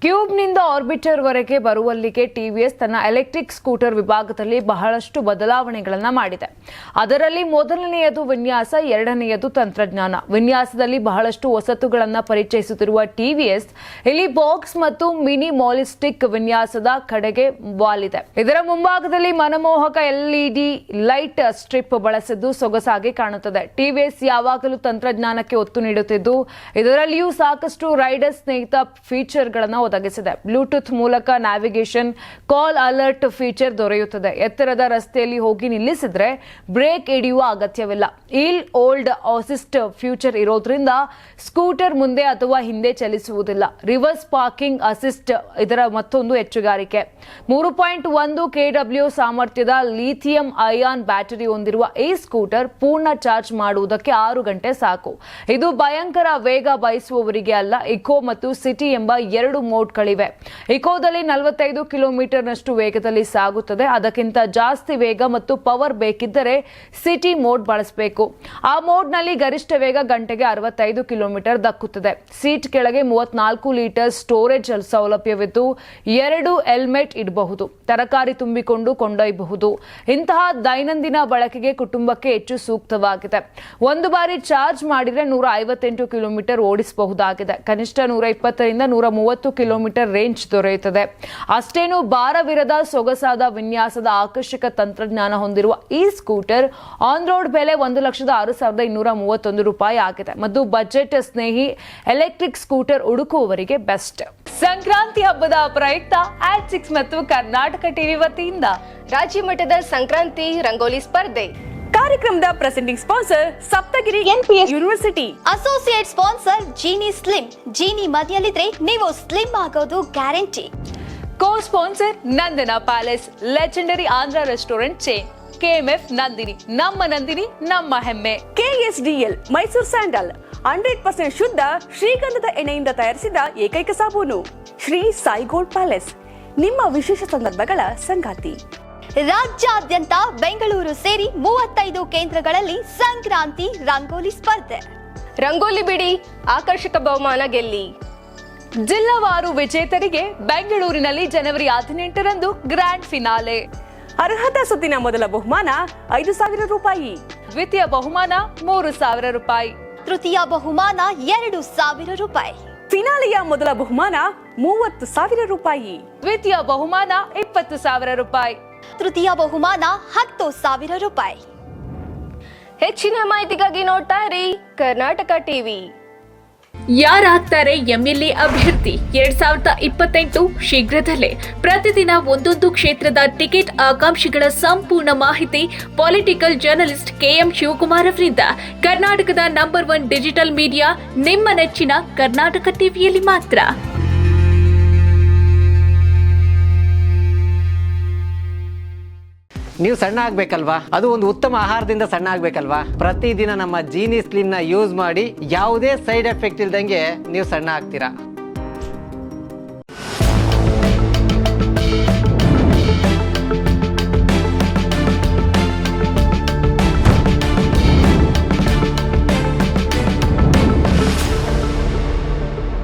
ಕ್ಯೂಬ್ನಿಂದ arbiter ವರೆಗೆ ಬರುವಲ್ಲಿಗೆ ಟಿವಿಎಸ್ ತನ್ನ electric scooter ವಿಭಾಗದಲ್ಲಿ ಬಹಳಷ್ಟು ಬದಲಾವಣೆಗಳನ್ನು ಮಾಡಿದೆ. ಅದರಲ್ಲಿ ಮೊದಲನೆಯದು ವಿನ್ಯಾಸ, ಎರಡನೆಯದು ತಂತ್ರಜ್ಞಾನ. ವಿನ್ಯಾಸದಲ್ಲಿ ಬಹಳಷ್ಟು ಹೊಸತುಗಳನ್ನು ಪರಿಚಯಿಸುತ್ತಿರುವ ಟಿವಿಎಸ್ ಇಲ್ಲಿ ಬಾಕ್ಸ್ ಮತ್ತು ಮಿನಿಮಾಲಿಸ್ಟಿಕ್ ವಿನ್ಯಾಸದ ಕಡೆಗೆ ವಾಲಿದೆ. ಇದರ ಮುಂಭಾಗದಲ್ಲಿ ಮನಮೋಹಕ ಎಲ್ಇಡಿ ಲೈಟ್ ಸ್ಟ್ರಿಪ್ ಬಳಸಿದ್ದು ಸೊಗಸಾಗಿ ಕಾಣುತ್ತದೆ. ಟಿವಿಎಸ್ ಯಾವಾಗಲೂ ತಂತ್ರಜ್ಞಾನಕ್ಕೆ ಒತ್ತು ನೀಡುತ್ತಿದ್ದು ಇದರಲ್ಲಿಯೂ ಸಾಕಷ್ಟು ರೈಡರ್ ಸ್ನೇಹಿತ ಫೀಚರ್ಗಳನ್ನು ಒದಗಿಸಿದೆ. ಬ್ಲೂಟೂತ್ ಮೂಲಕ ನ್ಯಾವಿಗೇಷನ್, ಕಾಲ್ ಅಲರ್ಟ್ ಫೀಚರ್ ದೊರೆಯುತ್ತದೆ. ಎತ್ತರದ ರಸ್ತೆಯಲ್ಲಿ ಹೋಗಿ ನಿಲ್ಲಿಸಿದ್ರೆ ಬ್ರೇಕ್ ಹಿಡಿಯುವ ಅಗತ್ಯವಿಲ್ಲ. ಈಲ್ ಓಲ್ಡ್ ಅಸಿಸ್ಟ್ ಫ್ಯೂಚರ್ ಇರೋದ್ರಿಂದ ಸ್ಕೂಟರ್ ಮುಂದೆ ಅಥವಾ ಹಿಂದೆ ಚಲಿಸುವುದಿಲ್ಲ. ರಿವರ್ಸ್ ಪಾರ್ಕಿಂಗ್ ಅಸಿಸ್ಟ್ ಇದರ ಮತ್ತೊಂದು ಹೆಚ್ಚುಗಾರಿಕೆ. 3.1 kW ಸಾಮರ್ಥ್ಯದ ಲಿಥಿಯಂ ಅಯಾನ್ ಬ್ಯಾಟರಿ ಹೊಂದಿರುವ ಈ ಸ್ಕೂಟರ್ ಪೂರ್ಣ ಚಾರ್ಜ್ ಮಾಡುವುದಕ್ಕೆ 6 ಗಂಟೆ ಸಾಕು. ಇದು ಭಯಂಕರ ವೇಗ ಬಯಸುವವರಿಗೆ ಅಲ್ಲ. ಇಕೋ ಮತ್ತು ಸಿಟಿ ಎಂಬ ಎರಡು ಮೋಡ್ಗಳಿವೆ. ಇಕೋದಲ್ಲಿ 45 ಕಿಲೋಮೀಟರ್ನಷ್ಟು ವೇಗದಲ್ಲಿ ಸಾಗುತ್ತದೆ. ಅದಕ್ಕಿಂತ ಜಾಸ್ತಿ ವೇಗ ಮತ್ತು ಪವರ್ ಬೇಕಿದ್ದರೆ ಸಿಟಿ ಮೋಡ್ ಬಳಸಬೇಕು. ಆ ಮೋಡ್ನಲ್ಲಿ ಗರಿಷ್ಠ ವೇಗ ಗಂಟೆಗೆ 65 ಕಿಲೋಮೀಟರ್ ದಕ್ಕುತ್ತದೆ. ಸೀಟ್ ಕೆಳಗೆ 34 ಲೀಟರ್ ಸ್ಟೋರೇಜ್ ಸೌಲಭ್ಯವಿದ್ದು 2 ಹೆಲ್ಮೆಟ್ ಇಡಬಹುದು. ತರಕಾರಿ ತುಂಬಿಕೊಂಡು ಕೊಂಡೊಯ್ಯಬಹುದು. ಇಂತಹ ದೈನಂದಿನ ಬಳಕೆಗೆ ಕುಟುಂಬಕ್ಕೆ ಹೆಚ್ಚು ಸೂಕ್ತವಾಗಿದೆ. ಒಂದು ಬಾರಿ ಚಾರ್ಜ್ ಮಾಡಿದರೆ 158 ಕಿಲೋಮೀಟರ್ ಓಡಿಸಬಹುದಾಗಿದೆ. ಕನಿಷ್ಠ 120ರಿಂದ 130 ಕಿಲೋಮೀಟರ್ ರೇಂಜ್ ದೊರೆಯುತ್ತದೆ. ಅಷ್ಟೇನು ಭಾರವಿರದ ಸೊಗಸಾದ ವಿನ್ಯಾಸದ ಆಕರ್ಷಕ ತಂತ್ರಜ್ಞಾನ ಹೊಂದಿರುವ ಈ ಸ್ಕೂಟರ್ ಆನ್ ರೋಡ್ ಬೆಲೆ 1,06,231 ರೂಪಾಯಿ ಆಗಿದೆ ಮತ್ತು ಬಜೆಟ್ ಸ್ನೇಹಿ ಎಲೆಕ್ಟ್ರಿಕ್ ಸ್ಕೂಟರ್ ಹುಡುಕುವವರಿಗೆ ಬೆಸ್ಟ್. ಸಂಕ್ರಾಂತಿ ಹಬ್ಬದ ಪ್ರಯುಕ್ತ ಆಟ್6 ಮತ್ತು ಕರ್ನಾಟಕ ಟಿವಿ ವತಿಯಿಂದ ರಾಜ್ಯ ಮಟ್ಟದ ಸಂಕ್ರಾಂತಿ ರಂಗೋಲಿ ಸ್ಪರ್ಧೆ. ಕಾರ್ಯಕ್ರಮದ presenting sponsor Saptagiri NPS university. Associate sponsor ಜೀನಿ ಸ್ಲಿಮ್. ಜೀನಿ ಮನೆಯಲ್ಲಿದ್ರೆ ನೀವು ಸ್ಲಿಮ್ ಆಗೋದು guarantee. Co sponsor Nandana palace, legendary Andhra restaurant chain. KMF Nandini, ನಮ್ಮ ನಂದಿನಿ ನಮ್ಮ ಹೆಮ್ಮೆ. ಕೆಎಸ್ಡಿಎಲ್ ಮೈಸೂರು ಸ್ಯಾಂಡಲ್ 100% ಶುದ್ಧ ಶ್ರೀಗಂಧದ ಎಣ್ಣೆಯಿಂದ ತಯಾರಿಸಿದ ಏಕೈಕ ಸಾಬೂನು. ಶ್ರೀ ಸಾಯಿ ಗೋಲ್ಡ್ ಪ್ಯಾಲೇಸ್, ನಿಮ್ಮ ವಿಶೇಷ ಸಂದರ್ಭಗಳ ಸಂಗಾತಿ. ರಾಜ್ಯಾದ್ಯಂತ ಬೆಂಗಳೂರು ಸೇರಿ 35 ಕೇಂದ್ರಗಳಲ್ಲಿ ಸಂಕ್ರಾಂತಿ ರಂಗೋಲಿ ಸ್ಪರ್ಧೆ. ರಂಗೋಲಿ ಬಿಡಿ, ಆಕರ್ಷಕ ಬಹುಮಾನ ಗೆಲ್ಲಿ. ಜಿಲ್ಲಾವಾರು ವಿಜೇತರಿಗೆ ಬೆಂಗಳೂರಿನಲ್ಲಿ ಜನವರಿ 18ರಂದು ಗ್ರ್ಯಾಂಡ್ ಫಿನಾಲೆ. ಅರ್ಹತಾ ಸುತ್ತಿನ ಮೊದಲ ಬಹುಮಾನ 5,000 ರೂಪಾಯಿ. ದ್ವಿತೀಯ ಬಹುಮಾನ 3,000 ರೂಪಾಯಿ. ತೃತೀಯ ಬಹುಮಾನ 2,000 ರೂಪಾಯಿ. ಫಿನಾಲೆಯ ಮೊದಲ ಬಹುಮಾನ 30,000 ರೂಪಾಯಿ. ದ್ವಿತೀಯ ಬಹುಮಾನ 20,000 ರೂಪಾಯಿ. ತೃತೀಯ ಬಹುಮಾನ 10,000 ರೂಪಾಯಿ. ಹೆಚ್ಚಿನ ಮಾಹಿತಿಗಾಗಿ ನೋಡ್ತಾ ಇರಿ ಕರ್ನಾಟಕ ಟಿವಿ. ಯಾರಾಗ್ತಾರೆ ಎಂಎಲ್ಎ ಅಭ್ಯರ್ಥಿ 2028 ಶೀಘ್ರದಲ್ಲೇ. ಪ್ರತಿದಿನ ಒಂದೊಂದು ಕ್ಷೇತ್ರದ ಟಿಕೆಟ್ ಆಕಾಂಕ್ಷಿಗಳ ಸಂಪೂರ್ಣ ಮಾಹಿತಿ ಪೊಲಿಟಿಕಲ್ ಜರ್ನಲಿಸ್ಟ್ ಕೆಎಂ ಶಿವಕುಮಾರ್ ಅವರಿಂದ. ಕರ್ನಾಟಕದ ನಂಬರ್ 1 ಡಿಜಿಟಲ್ ಮೀಡಿಯಾ ನಿಮ್ಮ ನೆಚ್ಚಿನ ಕರ್ನಾಟಕ ಟಿವಿಯಲ್ಲಿ ಮಾತ್ರ. ನೀವು ಸಣ್ಣ ಆಗ್ಬೇಕಲ್ವಾ? ಅದು ಒಂದು ಉತ್ತಮ ಆಹಾರದಿಂದ ಸಣ್ಣ ಆಗ್ಬೇಕಲ್ವಾ? ಪ್ರತಿದಿನ ನಮ್ಮ ಜೀನಿ ಸ್ಲಿಮ್ ನ ಯೂಸ್ ಮಾಡಿ ಯಾವುದೇ ಸೈಡ್ ಎಫೆಕ್ಟ್ ಇಲ್ದಂಗೆ ನೀವು ಸಣ್ಣ ಆಗ್ತೀರಾ.